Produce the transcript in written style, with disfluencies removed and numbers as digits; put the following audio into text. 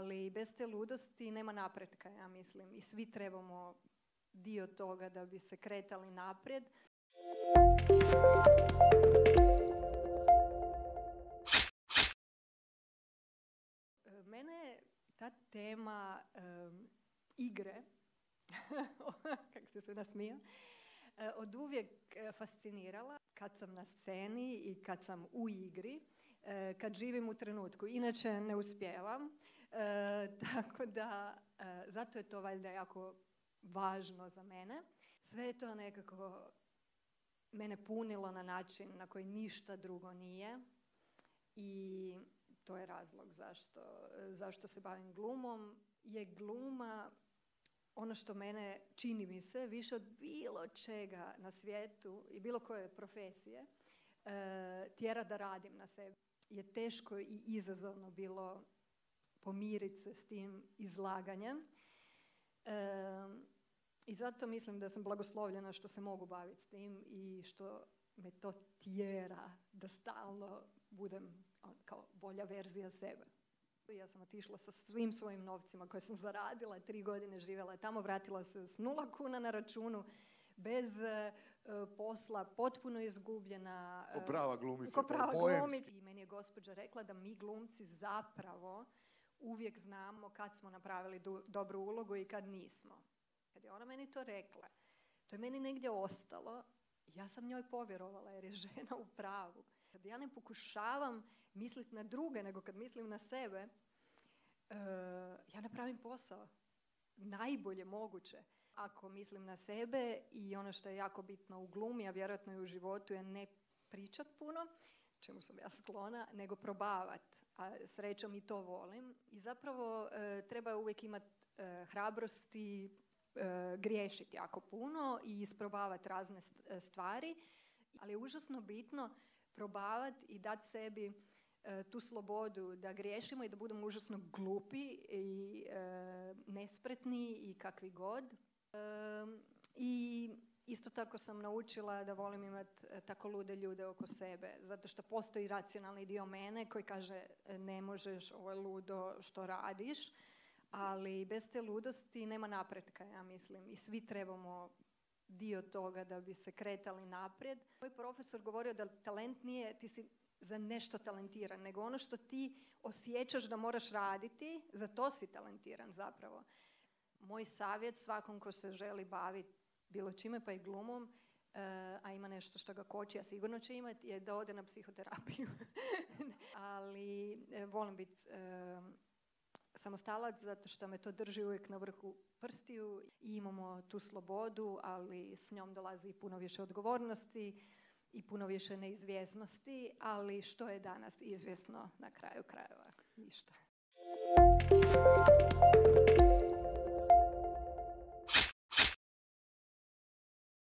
Ali bez te ludosti nema napretka, ja mislim. I svi trebamo dio toga da bi se kretali naprijed. Mene ta tema igre, kako ste se nasmijao, od uvijek fascinirala kad sam na sceni i kad sam u igri, kad živim u trenutku. Inače ne uspijevam, tako da zato je to valjda jako važno za mene. Sve je to nekako mene punilo na način na koji ništa drugo nije i to je razlog zašto se bavim glumom. Je gluma ono što mene, čini mi se, više od bilo čega na svijetu i bilo koje profesije tjera da radim na sebi. Je teško i izazovno bilo pomiriti se s tim izlaganjem. I zato mislim da sam blagoslovljena što se mogu baviti s tim i što me to tjera da stalno budem kao bolja verzija sebe. Ja sam otišla sa svim svojim novcima koje sam zaradila, 3 godine živjela tamo, vratila se s 0 kuna na računu, bez posla, potpuno izgubljena. Ko prava glumica, ko prava glumica. I meni je gospođa rekla da mi glumci zapravo uvijek znamo kad smo napravili dobru ulogu i kad nismo. Kad je ona meni to rekla, to je meni negdje ostalo, ja sam njoj povjerovala jer je žena u pravu. Kad ja ne pokušavam misliti na druge, nego kad mislim na sebe, ja napravim posao najbolje moguće. Ako mislim na sebe i ono što je jako bitno u glumi, a vjerojatno i u životu, je ne pričat puno, čemu sam ja sklona, nego probavat. A srećom i to volim. I zapravo treba uvijek imati hrabrosti, griješiti jako puno i isprobavati razne stvari. Ali je užasno bitno probavati i dati sebi tu slobodu da griješimo i da budemo užasno glupi i nespretni i kakvi god. I isto tako sam naučila da volim imati tako lude ljude oko sebe, zato što postoji racionalni dio mene koji kaže ne možeš, ovo je ludo što radiš, ali bez te ludosti nema napretka, ja mislim. I svi trebamo dio toga da bi se kretali naprijed. Moj profesor govorio da talent nije ti si za nešto talentiran, nego ono što ti osjećaš da moraš raditi, za to si talentiran zapravo. Moj savjet svakom ko se želi baviti bilo čime, pa i glumom, a ima nešto što ga koči, a sigurno će imati, je da ode na psihoterapiju. Ali volim biti samostalac zato što me to drži uvijek na vrhu prstiju i imamo tu slobodu, ali s njom dolazi i puno više odgovornosti i puno više neizvjesnosti, ali što je danas izvjesno na kraju krajeva? Ništa.